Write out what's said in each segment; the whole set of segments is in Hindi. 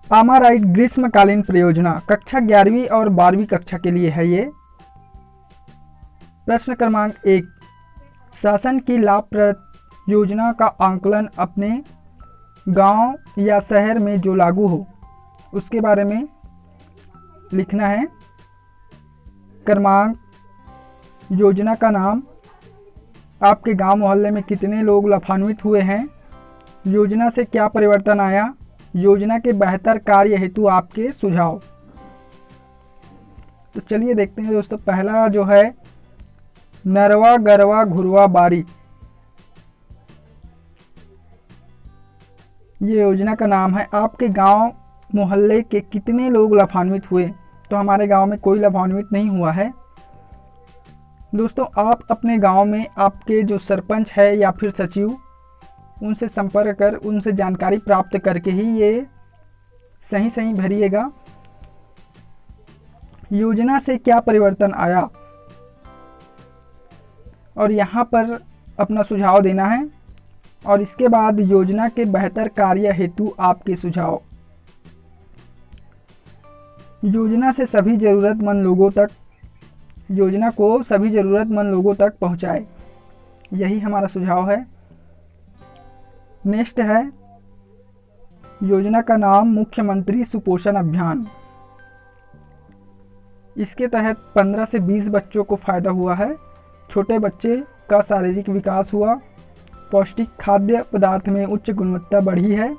आमाराइट ग्रीष्मकालीन परियोजना कक्षा 11वीं और 12वीं कक्षा के लिए है ये। प्रश्न क्रमांक 1, शासन की लाभप्रद योजना का आंकलन अपने गांव या शहर में जो लागू हो उसके बारे में लिखना है। क्रमांक, योजना का नाम, आपके गांव मोहल्ले में कितने लोग लाभान्वित हुए हैं, योजना से क्या परिवर्तन आया, योजना के बेहतर कार्य हेतु आपके सुझाव। तो चलिए देखते हैं दोस्तों। पहला जो है नरवा गरवा घुरवा बारी, ये योजना का नाम है। आपके गांव मोहल्ले के कितने लोग लाभान्वित हुए, तो हमारे गांव में कोई लाभान्वित नहीं हुआ है। दोस्तों, आप अपने गांव में आपके जो सरपंच है या फिर सचिव, उनसे संपर्क कर उनसे जानकारी प्राप्त करके ही ये सही भरिएगा। योजना से क्या परिवर्तन आया और यहाँ पर अपना सुझाव देना है, और इसके बाद योजना के बेहतर कार्य हेतु आपके सुझाव। योजना को सभी ज़रूरतमंद लोगों तक पहुँचाए, यही हमारा सुझाव है। नेक्स्ट है योजना का नाम मुख्यमंत्री सुपोषण अभियान। इसके तहत 15 से 20 बच्चों को फायदा हुआ है। छोटे बच्चे का शारीरिक विकास हुआ, पौष्टिक खाद्य पदार्थ में उच्च गुणवत्ता बढ़ी है।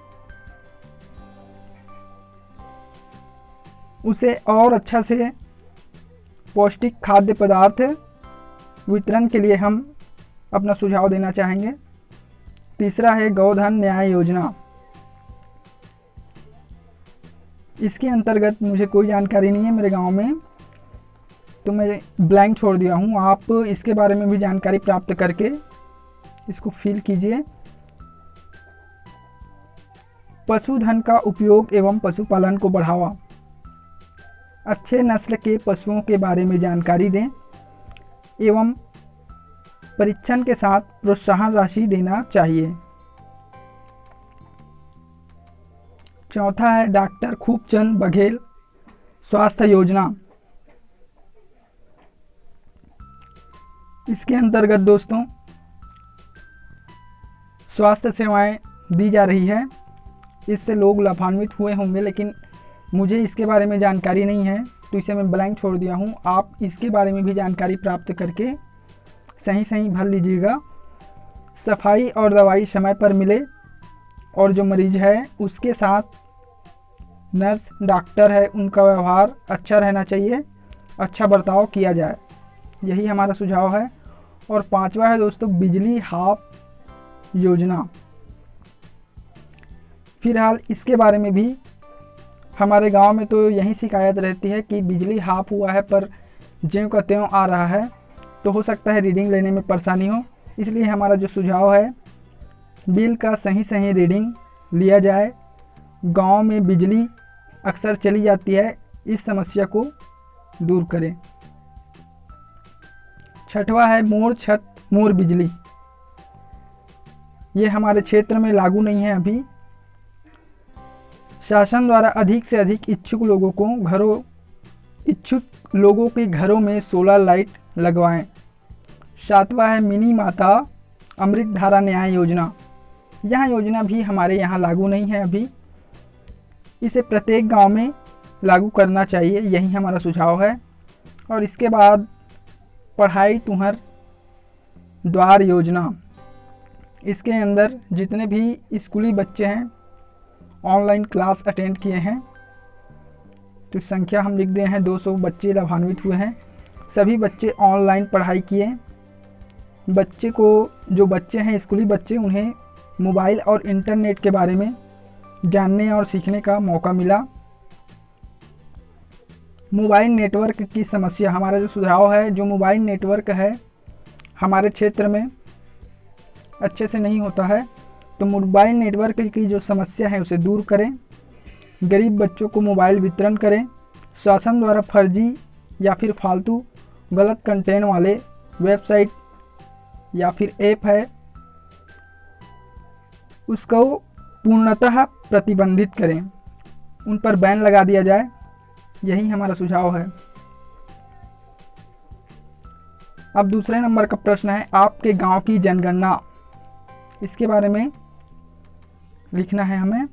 उसे और अच्छा से पौष्टिक खाद्य पदार्थ वितरण के लिए हम अपना सुझाव देना चाहेंगे। तीसरा है गोधन न्याय योजना। इसके अंतर्गत मुझे कोई जानकारी नहीं है मेरे गांव में, तो मैं ब्लैंक छोड़ दिया हूं। आप इसके बारे में भी जानकारी प्राप्त करके इसको फिल कीजिए। पशुधन का उपयोग एवं पशुपालन को बढ़ावा, अच्छे नस्ल के पशुओं के बारे में जानकारी दें एवं परीक्षण के साथ प्रोत्साहन राशि देना चाहिए। चौथा है डॉक्टर खूबचंद बघेल स्वास्थ्य योजना। इसके अंतर्गत दोस्तों स्वास्थ्य सेवाएं दी जा रही है। इससे लोग लाभान्वित हुए होंगे, लेकिन मुझे इसके बारे में जानकारी नहीं है, तो इसे मैं ब्लैंक छोड़ दिया हूँ। आप इसके बारे में भी जानकारी प्राप्त करके सही भर लीजिएगा। सफाई और दवाई समय पर मिले, और जो मरीज है उसके साथ नर्स डॉक्टर है उनका व्यवहार अच्छा रहना चाहिए, अच्छा बर्ताव किया जाए, यही हमारा सुझाव है। और पांचवा है दोस्तों बिजली हाफ योजना। फिलहाल इसके बारे में भी हमारे गांव में तो यही शिकायत रहती है कि बिजली हाफ हुआ है, पर ज्यों का त्यों आ रहा है, तो हो सकता है रीडिंग लेने में परेशानी हो। इसलिए हमारा जो सुझाव है बिल का सही रीडिंग लिया जाए। गांव में बिजली अक्सर चली जाती है, इस समस्या को दूर करें। छठवा है मोर छत मोर बिजली। ये हमारे क्षेत्र में लागू नहीं है अभी। शासन द्वारा अधिक से अधिक इच्छुक लोगों के घरों में सोलर लाइट लगवाएं। सातवां है मिनी माता अमृत धारा न्याय योजना। यह योजना भी हमारे यहाँ लागू नहीं है अभी। इसे प्रत्येक गांव में लागू करना चाहिए, यही हमारा सुझाव है। और इसके बाद पढ़ाई तुहर द्वार योजना। इसके अंदर जितने भी स्कूली बच्चे हैं ऑनलाइन क्लास अटेंड किए हैं, तो संख्या हम लिख दिए हैं 200 बच्चे लाभान्वित हुए हैं। सभी बच्चे ऑनलाइन पढ़ाई किए। जो बच्चे हैं स्कूली बच्चे, उन्हें मोबाइल और इंटरनेट के बारे में जानने और सीखने का मौका मिला। मोबाइल नेटवर्क की समस्या, हमारा जो सुझाव है, जो मोबाइल नेटवर्क है हमारे क्षेत्र में अच्छे से नहीं होता है, तो मोबाइल नेटवर्क की जो समस्या है उसे दूर करें। गरीब बच्चों को मोबाइल वितरण करें। शासन द्वारा फर्जी या फिर फालतू गलत कंटेंट वाले वेबसाइट या फिर ऐप है उसको पूर्णतः प्रतिबंधित करें। उन पर बैन लगा दिया जाए, यही हमारा सुझाव है। अब दूसरे नंबर का प्रश्न है आपके गांव की जनगणना, इसके बारे में लिखना है हमें।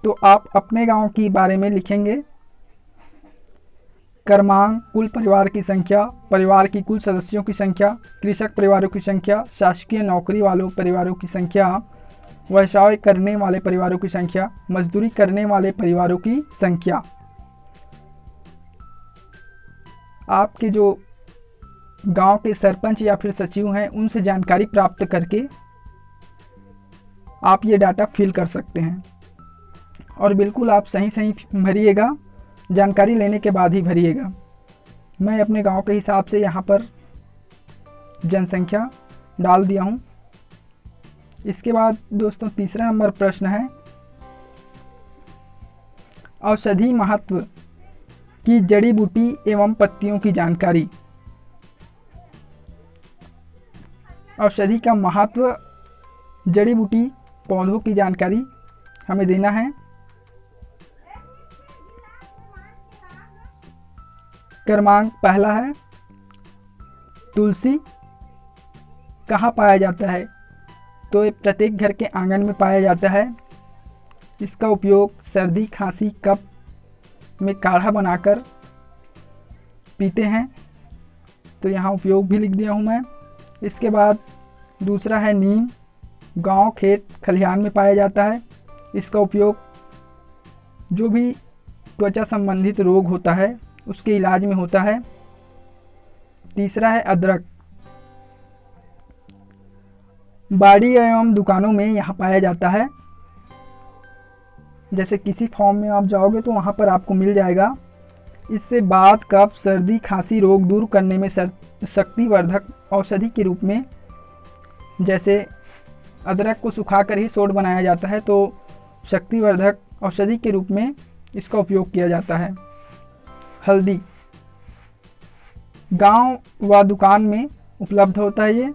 तो आप अपने गांव की बारे में लिखेंगे क्रमांक, कुल परिवार की संख्या, परिवार की कुल सदस्यों की संख्या, कृषक परिवारों की संख्या, शासकीय नौकरी वालों परिवारों की संख्या, व्यवसाय करने वाले परिवारों की संख्या, मजदूरी करने वाले परिवारों की संख्या। आपके जो गांव के सरपंच या फिर सचिव हैं उनसे जानकारी प्राप्त करके आप ये डाटा फिल कर सकते हैं। और बिल्कुल आप सही सही भरिएगा, जानकारी लेने के बाद ही भरिएगा। मैं अपने गांव के हिसाब से यहाँ पर जनसंख्या डाल दिया हूँ। इसके बाद दोस्तों तीसरा नंबर प्रश्न है औषधि महत्व की जड़ी बूटी एवं पत्तियों की जानकारी। औषधि का महत्व, जड़ी बूटी पौधों की जानकारी हमें देना है। क्रमांक पहला है तुलसी, कहाँ पाया जाता है? तो ये प्रत्येक घर के आंगन में पाया जाता है। इसका उपयोग सर्दी, खांसी, कफ में काढ़ा बनाकर पीते हैं, तो यहाँ उपयोग भी लिख दिया हूँ मैं। इसके बाद दूसरा है नीम, गांव, खेत, खलिहान में पाया जाता है। इसका उपयोग जो भी त्वचा संबंधित रोग होता है उसके इलाज में होता है। तीसरा है अदरक, बाड़ी एवं दुकानों में यहाँ पाया जाता है। जैसे किसी फॉर्म में आप जाओगे तो वहाँ पर आपको मिल जाएगा। इससे बात, कफ, सर्दी, खांसी रोग दूर करने में शक्तिवर्धक औषधि के रूप में, जैसे अदरक को सुखाकर ही सोड बनाया जाता है, तो शक्तिवर्धक औषधि के रूप में इसका उपयोग किया जाता है। हल्दी, गांव व दुकान में उपलब्ध होता है। ये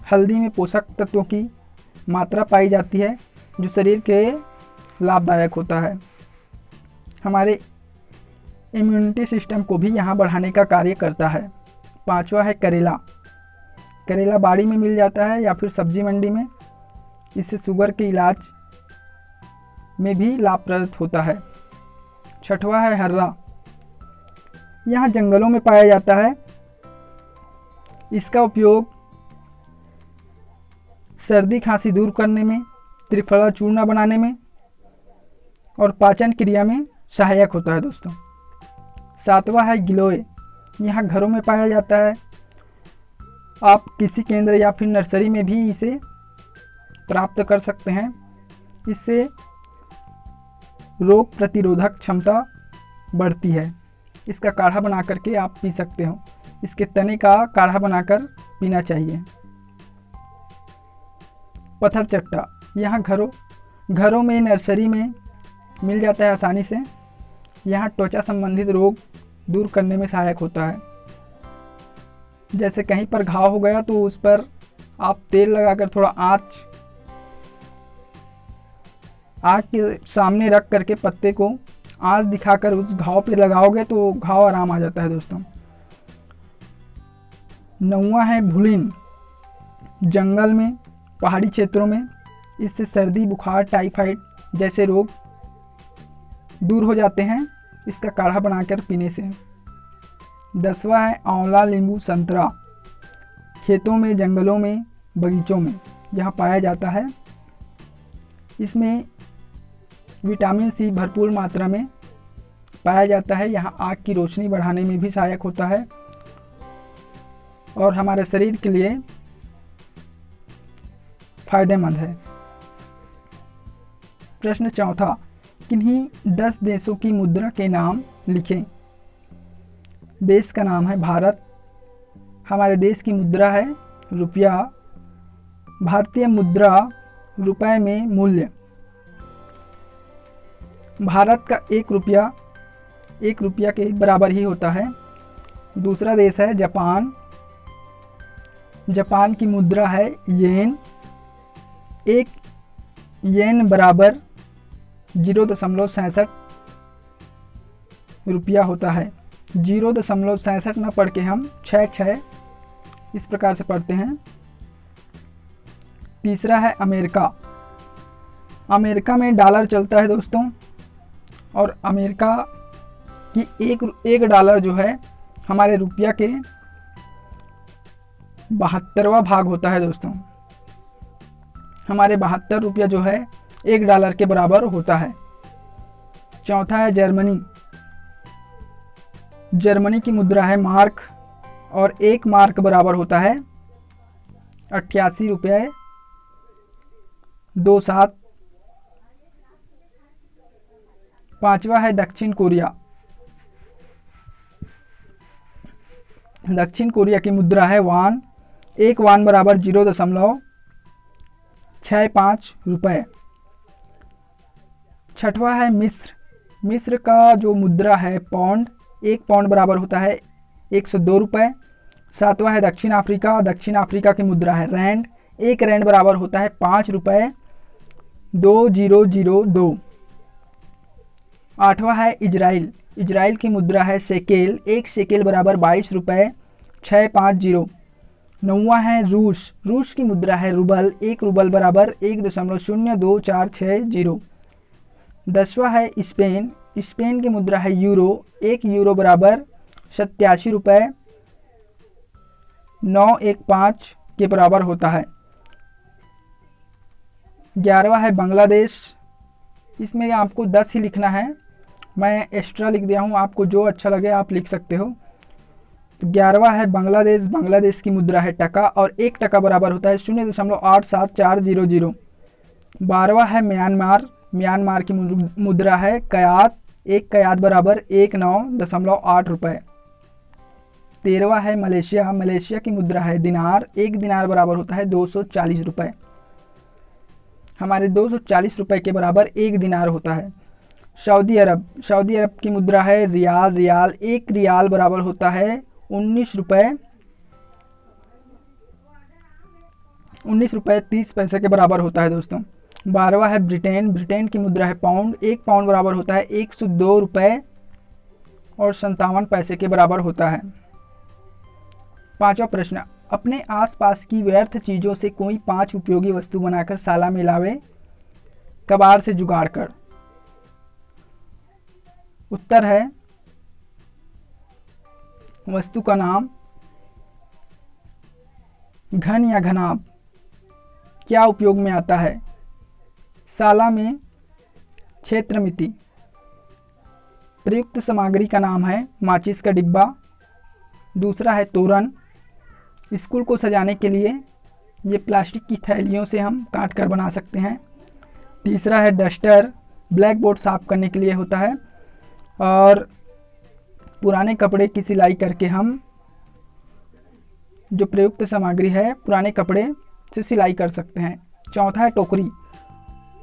हल्दी में पोषक तत्वों की मात्रा पाई जाती है जो शरीर के लाभदायक होता है। हमारे इम्यूनिटी सिस्टम को भी यहाँ बढ़ाने का कार्य करता है। पांचवा है करेला, करेला बाड़ी में मिल जाता है या फिर सब्जी मंडी में। इससे शुगर के इलाज में भी लाभप्रद होता है। छठवा है हर्रा, यहाँ जंगलों में पाया जाता है। इसका उपयोग सर्दी खांसी दूर करने में, त्रिफला चूर्ण बनाने में और पाचन क्रिया में सहायक होता है दोस्तों। सातवां है गिलोय, यहाँ घरों में पाया जाता है। आप किसी केंद्र या फिर नर्सरी में भी इसे प्राप्त कर सकते हैं। इससे रोग प्रतिरोधक क्षमता बढ़ती है। इसका काढ़ा बना करके आप पी सकते हो। इसके तने का काढ़ा बनाकर पीना चाहिए। पत्थर चट्टा, यहाँ घरों में, नर्सरी में मिल जाता है आसानी से। यहाँ त्वचा संबंधित रोग दूर करने में सहायक होता है। जैसे कहीं पर घाव हो गया तो उस पर आप तेल लगाकर थोड़ा आग के सामने रख करके पत्ते को आंच दिखाकर उस घाव पे लगाओगे तो घाव आराम आ जाता है दोस्तों। नौवां है भुलिन, जंगल में, पहाड़ी क्षेत्रों में। इससे सर्दी, बुखार, टाइफाइड जैसे रोग दूर हो जाते हैं इसका काढ़ा बनाकर पीने से। 10वां है आंवला, नींबू, संतरा, खेतों में, जंगलों में, बगीचों में यहाँ पाया जाता है। इसमें विटामिन सी भरपूर मात्रा में पाया जाता है। यहाँ आँख की रोशनी बढ़ाने में भी सहायक होता है और हमारे शरीर के लिए फायदेमंद है। प्रश्न चौथा, किन्हीं 10 देशों की मुद्रा के नाम लिखें। देश का नाम है भारत। हमारे देश की मुद्रा है रुपया। भारतीय मुद्रा रुपए में मूल्य। भारत का 1 रुपया के बराबर ही होता है। दूसरा देश है जापान। जापान की मुद्रा है येन। 1 येन बराबर 0.67 रुपया होता है। 0.67 ना पढ़ के हम 6 इस प्रकार से पढ़ते हैं। तीसरा है अमेरिका। अमेरिका में डॉलर चलता है दोस्तों, और अमेरिका की एक डॉलर जो है हमारे रुपया के 72वां भाग होता है दोस्तों। हमारे 72 रुपया जो है 1 डॉलर के बराबर होता है। चौथा है जर्मनी। जर्मनी की मुद्रा है मार्क, और 1 मार्क बराबर होता है 88 रुपये 27। पांचवा है दक्षिण कोरिया। दक्षिण कोरिया की मुद्रा है वान। 1 वान बराबर 0.65 रुपये। छठवा है मिस्र। मिस्र का जो मुद्रा है पौंड। 1 पौंड बराबर होता है 102 रुपये। सातवां है दक्षिण अफ्रीका। दक्षिण अफ्रीका की मुद्रा है रैंड। 1 रैंड बराबर होता है 5 रुपये 2002। आठवां है इजराइल। इजराइल की मुद्रा है शेकेल। 1 शेकेल बराबर 22 रुपये 650। नौवां है रूस। रूस की मुद्रा है रूबल। 1 रूबल बराबर 1.02460। 10वां है स्पेन। स्पेन की मुद्रा है यूरो। 1 यूरो बराबर 87 रुपये 915 के बराबर होता है। 11वां है बांग्लादेश। इसमें आपको 10 ही लिखना है, मैं एक्स्ट्रा लिख दिया हूँ, आपको जो अच्छा लगे आप लिख सकते हो। तो 11वां है बांग्लादेश। बांग्लादेश की मुद्रा है टका, और 1 टका बराबर होता है 0.87400। 12वां है म्यांमार। म्यांमार की मुद्रा है कयात। 1 कयात बराबर 19.8 रुपये। 13वां है मलेशिया। मलेशिया की मुद्रा है दिनार। 1 दिनार बराबर होता है 240 रुपये। हमारे 240 रुपये के बराबर 1 दिनार होता है। सऊदी अरब। सऊदी अरब की मुद्रा है रियाल। रियाल 1 रियाल बराबर होता है 19 रुपये 30 पैसे के बराबर होता है दोस्तों। 12वां है ब्रिटेन। ब्रिटेन की मुद्रा है पाउंड। 1 पाउंड बराबर होता है 102 रुपये और 57 पैसे के बराबर होता है। 5वां प्रश्न, अपने आसपास की व्यर्थ चीज़ों से कोई 5 उपयोगी वस्तु बनाकर साला में लावे, कबाड़ से जुगाड़ कर। उत्तर है वस्तु का नाम घन या घनाभ। क्या उपयोग में आता है? साला में क्षेत्र मिति। प्रयुक्त सामग्री का नाम है माचिस का डिब्बा। दूसरा है तोरण। स्कूल को सजाने के लिए ये प्लास्टिक की थैलियों से हम काट कर बना सकते हैं। तीसरा है डस्टर। ब्लैक बोर्ड साफ करने के लिए होता है। और पुराने कपड़े की सिलाई करके हम जो प्रयुक्त सामग्री है पुराने कपड़े से सिलाई कर सकते हैं। चौथा है टोकरी।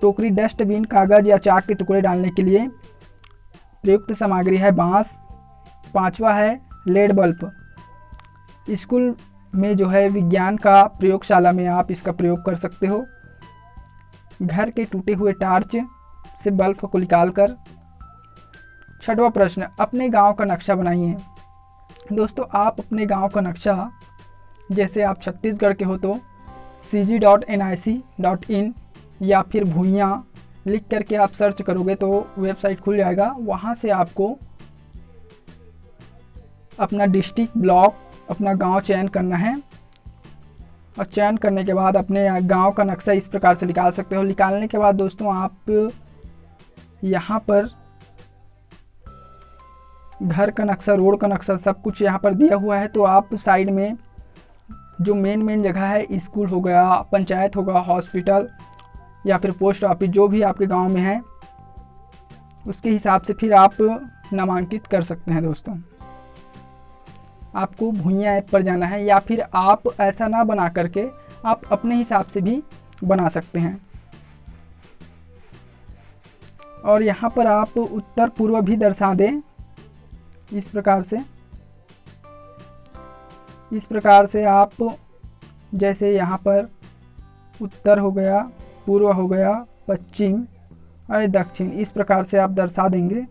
टोकरी डस्टबिन, कागज़ या चाक के टुकड़े डालने के लिए प्रयुक्त सामग्री है बांस। 5वां है लेड बल्ब। स्कूल में जो है विज्ञान का प्रयोगशाला में आप इसका प्रयोग कर सकते हो। घर के टूटे हुए टार्च से बल्ब को निकालकर। 6वां प्रश्न, अपने गांव का नक्शा बनाइए। दोस्तों आप अपने गांव का नक्शा, जैसे आप छत्तीसगढ़ के हो तो cg.nic.in या फिर भुइयाँ लिख करके आप सर्च करोगे तो वेबसाइट खुल जाएगा। वहाँ से आपको अपना डिस्ट्रिक्ट, ब्लॉक, अपना गांव चयन करना है। और चयन करने के बाद अपने गांव का नक्शा इस प्रकार से निकाल सकते हो। निकालने के बाद दोस्तों आप यहाँ पर घर का नक्शा, रोड का नक्शा, सब कुछ यहाँ पर दिया हुआ है। तो आप साइड में जो मेन जगह है, स्कूल हो गया, पंचायत होगा, हॉस्पिटल या फिर पोस्ट ऑफिस, जो भी आपके गांव में है उसके हिसाब से फिर आप नामांकित कर सकते हैं। दोस्तों आपको भुइयाँ ऐप पर जाना है, या फिर आप ऐसा ना बना करके आप अपने हिसाब से भी बना सकते हैं। और यहाँ पर आप उत्तर पूर्व भी दर्शा दें इस प्रकार से आप, जैसे यहाँ पर उत्तर हो गया, पूर्व हो गया, पश्चिम दक्षिण, इस प्रकार से आप दर्शा देंगे।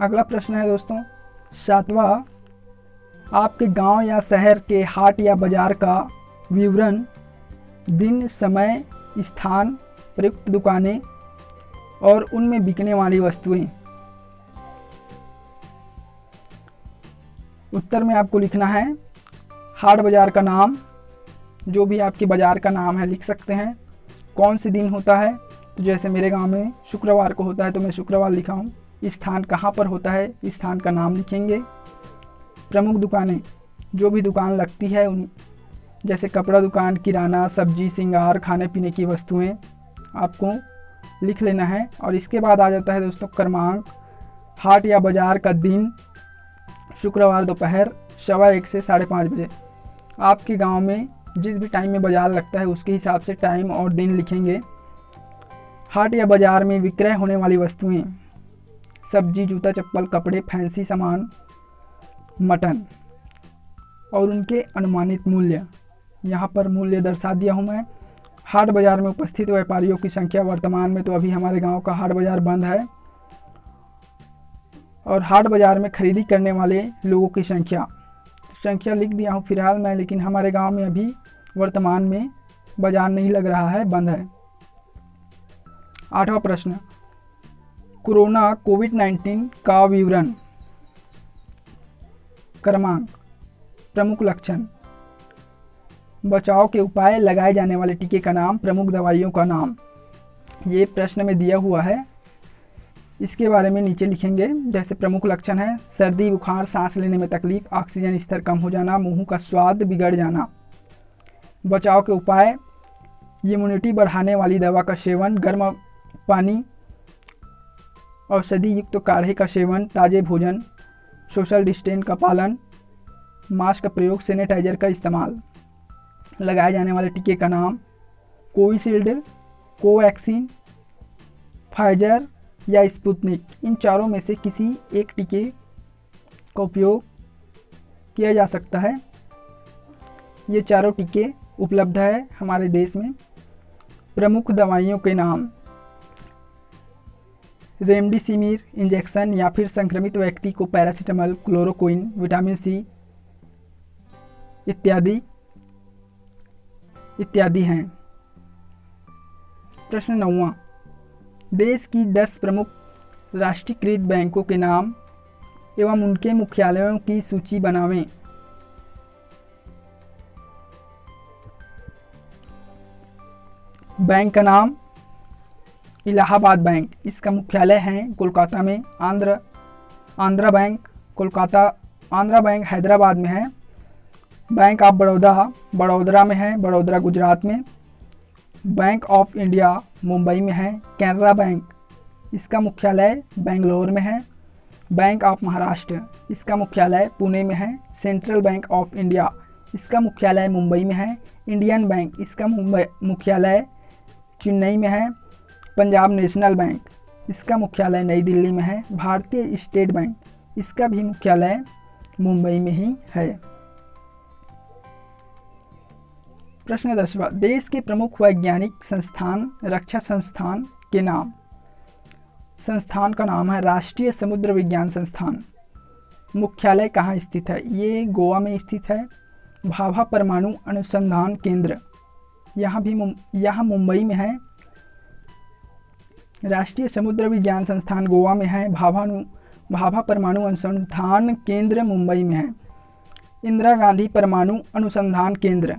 अगला प्रश्न है दोस्तों 7वां, आपके गांव या शहर के हाट या बाजार का विवरण, दिन, समय, स्थान, प्रयुक्त दुकानें और उनमें बिकने वाली वस्तुएं। उत्तर में आपको लिखना है हाट बाजार का नाम, जो भी आपके बाजार का नाम है लिख सकते हैं। कौन से दिन होता है, तो जैसे मेरे गांव में शुक्रवार को होता है तो मैं शुक्रवार लिखा हूँ। स्थान कहाँ पर होता है, स्थान का नाम लिखेंगे। प्रमुख दुकानें, जो भी दुकान लगती है उन, जैसे कपड़ा दुकान, किराना, सब्जी, श्रृंगार, खाने पीने की वस्तुएं आपको लिख लेना है। और इसके बाद आ जाता है दोस्तों क्रमांक, हाट या बाजार का दिन, शुक्रवार दोपहर 1:15 से 5:30 बजे। आपके गांव में जिस भी टाइम में बाजार लगता है उसके हिसाब से टाइम और दिन लिखेंगे। हाट या बाजार में विक्रय होने वाली वस्तुएं, सब्जी, जूता, चप्पल, कपड़े, फैंसी सामान, मटन और उनके अनुमानित मूल्य। यहाँ पर मूल्य दर्शा दिया हूँ मैं। हाट बाजार में उपस्थित व्यापारियों की संख्या, वर्तमान में तो अभी हमारे गांव का हाट बाजार बंद है। और हाट बाजार में खरीदी करने वाले लोगों की संख्या लिख दिया हूँ फिलहाल मैं, लेकिन हमारे गांव में अभी वर्तमान में बाजार नहीं लग रहा है, बंद है। 8वां प्रश्न, कोरोना कोविड-19 का विवरण, क्रमांक, प्रमुख लक्षण, बचाव के उपाय, लगाए जाने वाले टीके का नाम, प्रमुख दवाइयों का नाम। ये प्रश्न में दिया हुआ है, इसके बारे में नीचे लिखेंगे। जैसे प्रमुख लक्षण है सर्दी, बुखार, सांस लेने में तकलीफ, ऑक्सीजन स्तर कम हो जाना, मुंह का स्वाद बिगड़ जाना। बचाव के उपाय, इम्यूनिटी बढ़ाने वाली दवा का सेवन, गर्म पानी, औषधि युक्त काढ़े का सेवन, ताज़े भोजन, सोशल डिस्टेंस का पालन, मास्क का प्रयोग, सैनिटाइजर का इस्तेमाल। लगाए जाने वाले टीके का नाम, कोविशील्ड, कोवैक्सीन, फाइजर या स्पुतनिक। इन चारों में से किसी एक टीके का उपयोग किया जा सकता है। ये चारों टीके उपलब्ध है हमारे देश में। प्रमुख दवाइयों के नाम, रेमडेसिविर इंजेक्शन या फिर संक्रमित व्यक्ति को पैरासीटामोल, क्लोरोक्विन, विटामिन सी इत्यादि हैं। प्रश्न 9वां, देश की 10 प्रमुख राष्ट्रीयकृत बैंकों के नाम एवं उनके मुख्यालयों की सूची बनावें। बैंक का नाम इलाहाबाद बैंक, इसका मुख्यालय है कोलकाता में। आंध्रा बैंक कोलकाता, आंध्रा बैंक हैदराबाद में है। बैंक ऑफ बड़ौदा बड़ौदरा में है, बड़ौदरा गुजरात में। बैंक ऑफ इंडिया मुंबई में है। कैनरा बैंक, इसका मुख्यालय बेंगलोर में है। बैंक ऑफ महाराष्ट्र, इसका मुख्यालय पुणे में है। सेंट्रल बैंक ऑफ इंडिया, इसका मुख्यालय मुंबई में है। इंडियन बैंक, इसका मुख्यालय चेन्नई में है। पंजाब नेशनल बैंक, इसका मुख्यालय नई दिल्ली में है। भारतीय स्टेट बैंक, इसका भी मुख्यालय मुंबई में ही है। प्रश्न 10वां, देश के प्रमुख वैज्ञानिक संस्थान, रक्षा संस्थान के नाम। संस्थान का नाम है राष्ट्रीय समुद्र विज्ञान संस्थान। मुख्यालय कहाँ स्थित है, ये गोवा में स्थित है। भाभा परमाणु अनुसंधान केंद्र, यहाँ मुंबई में है। राष्ट्रीय समुद्र विज्ञान संस्थान गोवा में है। भाभा परमाणु अनुसंधान केंद्र मुंबई में है। इंदिरा गांधी परमाणु अनुसंधान केंद्र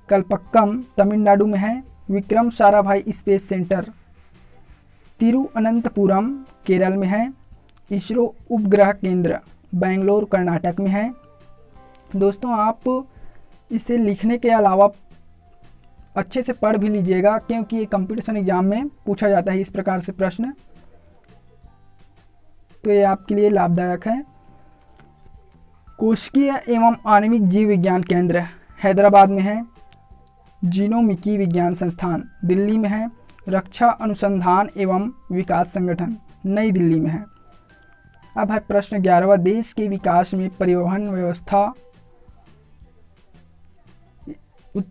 कलपक्कम तमिलनाडु में है। विक्रम साराभाई स्पेस सेंटर तिरुअनंतपुरम केरल में है। इसरो उपग्रह केंद्र बेंगलोर कर्नाटक में है। दोस्तों आप इसे लिखने के अलावा अच्छे से पढ़ भी लीजिएगा, क्योंकि ये कंपटीशन एग्जाम में पूछा जाता है इस प्रकार से प्रश्न, तो ये आपके लिए लाभदायक है। कोशिकीय एवं आणविक जीव विज्ञान केंद्र हैदराबाद में है। जीनोमिकी विज्ञान संस्थान दिल्ली में है। रक्षा अनुसंधान एवं विकास संगठन नई दिल्ली में है। अब है प्रश्न 11वां, देश के विकास में परिवहन व्यवस्था,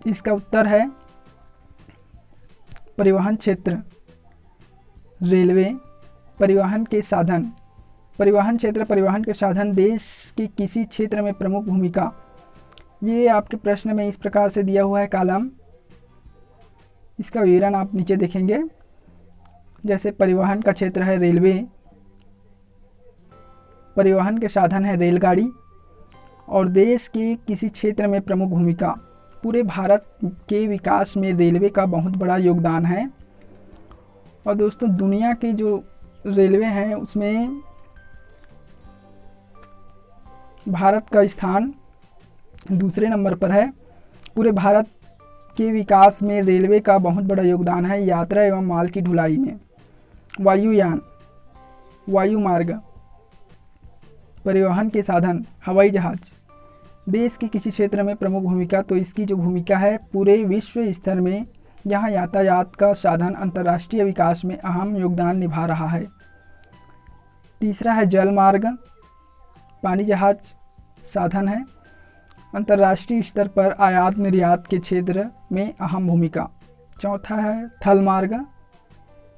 इसका उत्तर है परिवहन क्षेत्र, रेलवे, परिवहन के साधन। परिवहन क्षेत्र, परिवहन के साधन, देश के किसी क्षेत्र में प्रमुख भूमिका। ये आपके प्रश्न में इस प्रकार से दिया हुआ है कॉलम, इसका विवरण आप नीचे देखेंगे। जैसे परिवहन का क्षेत्र है रेलवे, परिवहन के साधन है रेलगाड़ी, और देश के किसी क्षेत्र में प्रमुख भूमिका। पूरे भारत के विकास में रेलवे का बहुत बड़ा योगदान है। और दोस्तों, दुनिया के जो रेलवे हैं उसमें भारत का स्थान दूसरे नंबर पर है। पूरे भारत के विकास में रेलवे का बहुत बड़ा योगदान है यात्रा एवं माल की ढुलाई में। वायुयान, वायुमार्ग, परिवहन के साधन, हवाई जहाज, देश के किसी क्षेत्र में प्रमुख भूमिका। तो इसकी जो भूमिका है पूरे विश्व स्तर में यहाँ यातायात का साधन अंतर्राष्ट्रीय विकास में अहम योगदान निभा रहा है। तीसरा है जल मार्ग, पानी जहाज साधन है, अंतर्राष्ट्रीय स्तर पर आयात निर्यात के क्षेत्र में अहम भूमिका। चौथा है थल मार्ग,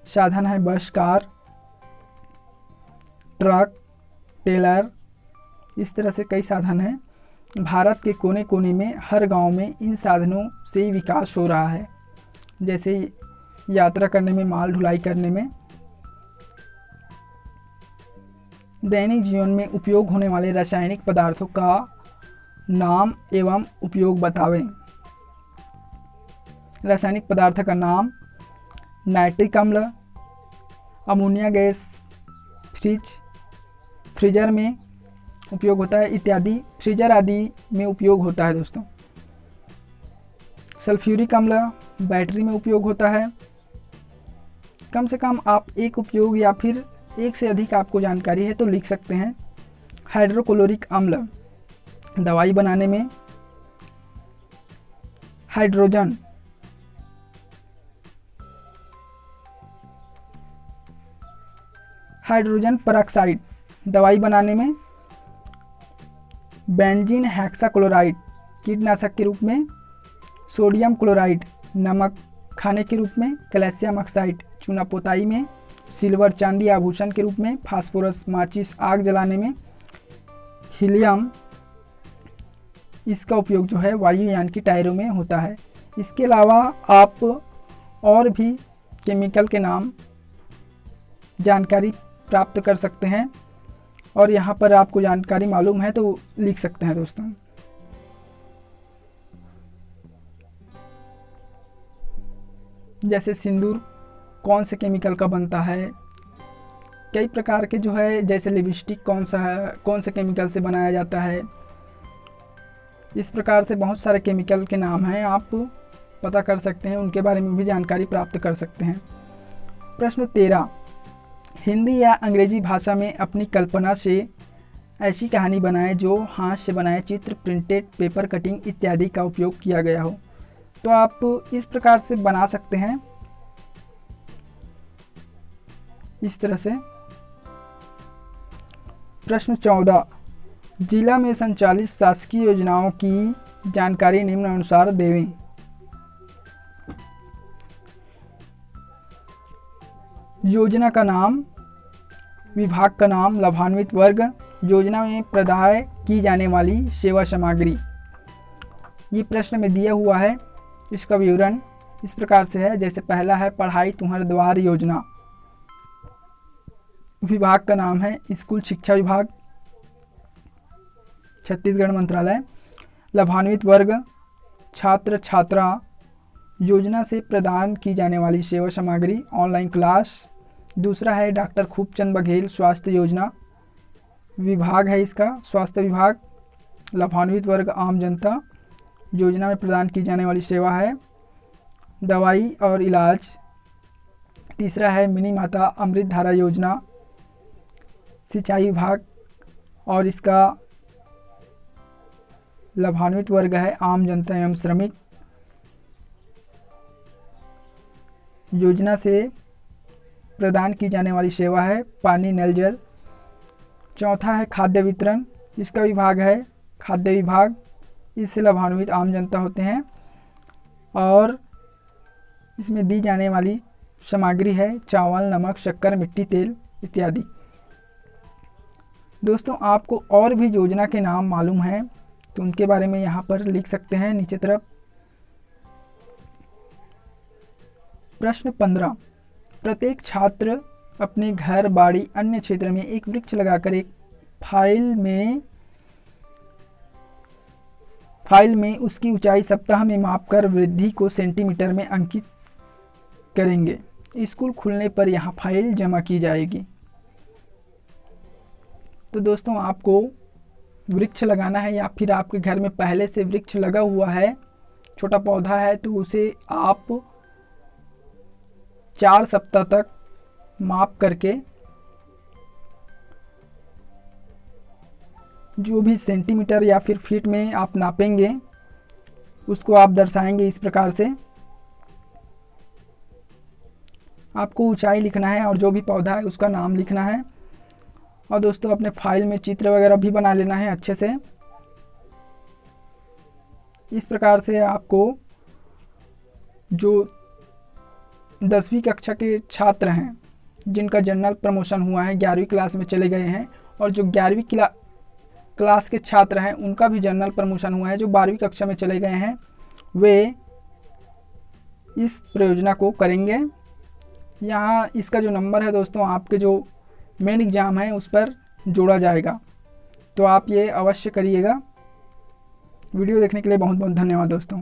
साधन है बस, कार, ट्रक, टेलर, इस तरह से कई साधन हैं। भारत के कोने कोने में हर गांव में इन साधनों से विकास हो रहा है, जैसे यात्रा करने में, माल ढुलाई करने में। दैनिक जीवन में उपयोग होने वाले रासायनिक पदार्थों का नाम एवं उपयोग बतावें। रासायनिक पदार्थ का नाम, नाइट्रिक अम्ल, अमोनिया गैस, फ्रीजर में उपयोग होता है इत्यादि, फ्रीजर आदि में उपयोग होता है दोस्तों। सल्फ्यूरिक अम्ल बैटरी में उपयोग होता है। कम से कम आप एक उपयोग या फिर एक से अधिक आपको जानकारी है तो लिख सकते हैं। हाइड्रोक्लोरिक अम्ल दवाई बनाने में। हाइड्रोजन परऑक्साइड दवाई बनाने में। बेंजीन हेक्साक्लोराइड कीटनाशक के रूप में। सोडियम क्लोराइड नमक खाने के रूप में। कैल्शियम ऑक्साइड चूना पोताई में। सिल्वर चांदी आभूषण के रूप में। फास्फोरस माचिस आग जलाने में। हीलियम, इसका उपयोग जो है वायुयान की टायरों में होता है। इसके अलावा आप और भी केमिकल के नाम जानकारी प्राप्त कर सकते हैं, और यहाँ पर आपको जानकारी मालूम है तो लिख सकते हैं दोस्तों। जैसे सिंदूर कौन से केमिकल का बनता है, कई प्रकार के जो है, जैसे लिपस्टिक कौन से केमिकल से बनाया जाता है। इस प्रकार से बहुत सारे केमिकल के नाम हैं, आप पता कर सकते हैं, उनके बारे में भी जानकारी प्राप्त कर सकते हैं। प्रश्न 13, हिंदी या अंग्रेजी भाषा में अपनी कल्पना से ऐसी कहानी बनाएं जो हाथ से बनाए चित्र, प्रिंटेड पेपर कटिंग इत्यादि का उपयोग किया गया हो। तो आप इस प्रकार से बना सकते हैं, इस तरह से। प्रश्न 14, जिला में संचालित शासकीय योजनाओं की जानकारी निम्नानुसार देवें। योजना का नाम, विभाग का नाम, लाभान्वित वर्ग, योजना में प्रदाय की जाने वाली सेवा सामग्री। ये प्रश्न में दिया हुआ है, इसका विवरण इस प्रकार से है। जैसे पहला है पढ़ाई तुहर द्वार योजना, विभाग का नाम है स्कूल शिक्षा विभाग, छत्तीसगढ़ मंत्रालय। लाभान्वित वर्ग छात्र छात्रा, योजना से प्रदान की जाने वाली सेवा सामग्री, ऑनलाइन क्लास। दूसरा है डॉक्टर खूबचंद बघेल स्वास्थ्य योजना, विभाग है इसका स्वास्थ्य विभाग। लाभान्वित वर्ग आम जनता, योजना में प्रदान की जाने वाली सेवा है दवाई और इलाज। तीसरा है मिनी माता अमृत धारा योजना, सिंचाई विभाग, और इसका लाभान्वित वर्ग है आम जनता एवं श्रमिक। योजना से प्रदान की जाने वाली सेवा है पानी नल जल। चौथा है खाद्य वितरण, इसका विभाग है खाद्य विभाग, इससे लाभान्वित आम जनता होते हैं। और इसमें दी जाने वाली सामग्री है चावल, नमक, शक्कर, मिट्टी, तेल इत्यादि। दोस्तों आपको और भी योजना के नाम मालूम हैं तो उनके बारे में यहाँ पर लिख सकते हैं नीचे तरफ। प्रश्न 15, प्रत्येक छात्र अपने घर, बाड़ी, अन्य क्षेत्र में एक वृक्ष लगाकर एक फाइल में उसकी ऊंचाई सप्ताह में मापकर वृद्धि को सेंटीमीटर में अंकित करेंगे। स्कूल खुलने पर यहाँ फाइल जमा की जाएगी। तो दोस्तों आपको वृक्ष लगाना है या फिर आपके घर में पहले से वृक्ष लगा हुआ है, छोटा पौधा है, तो उसे आप 4 सप्ताह तक माप करके जो भी सेंटीमीटर या फिर फीट में आप नापेंगे उसको आप दर्शाएंगे इस प्रकार से। आपको ऊंचाई लिखना है और जो भी पौधा है उसका नाम लिखना है। और दोस्तों अपने फाइल में चित्र वगैरह भी बना लेना है अच्छे से। इस प्रकार से आपको जो 10वीं कक्षा के छात्र हैं जिनका जनरल प्रमोशन हुआ है, 11वीं क्लास में चले गए हैं, और जो 11वीं क्लास के छात्र हैं उनका भी जनरल प्रमोशन हुआ है, जो 12वीं कक्षा में चले गए हैं, वे इस प्रयोजना को करेंगे। यहाँ इसका जो नंबर है दोस्तों आपके जो मेन एग्ज़ाम है उस पर जोड़ा जाएगा, तो आप ये अवश्य करिएगा। वीडियो देखने के लिए बहुत बहुत धन्यवाद दोस्तों।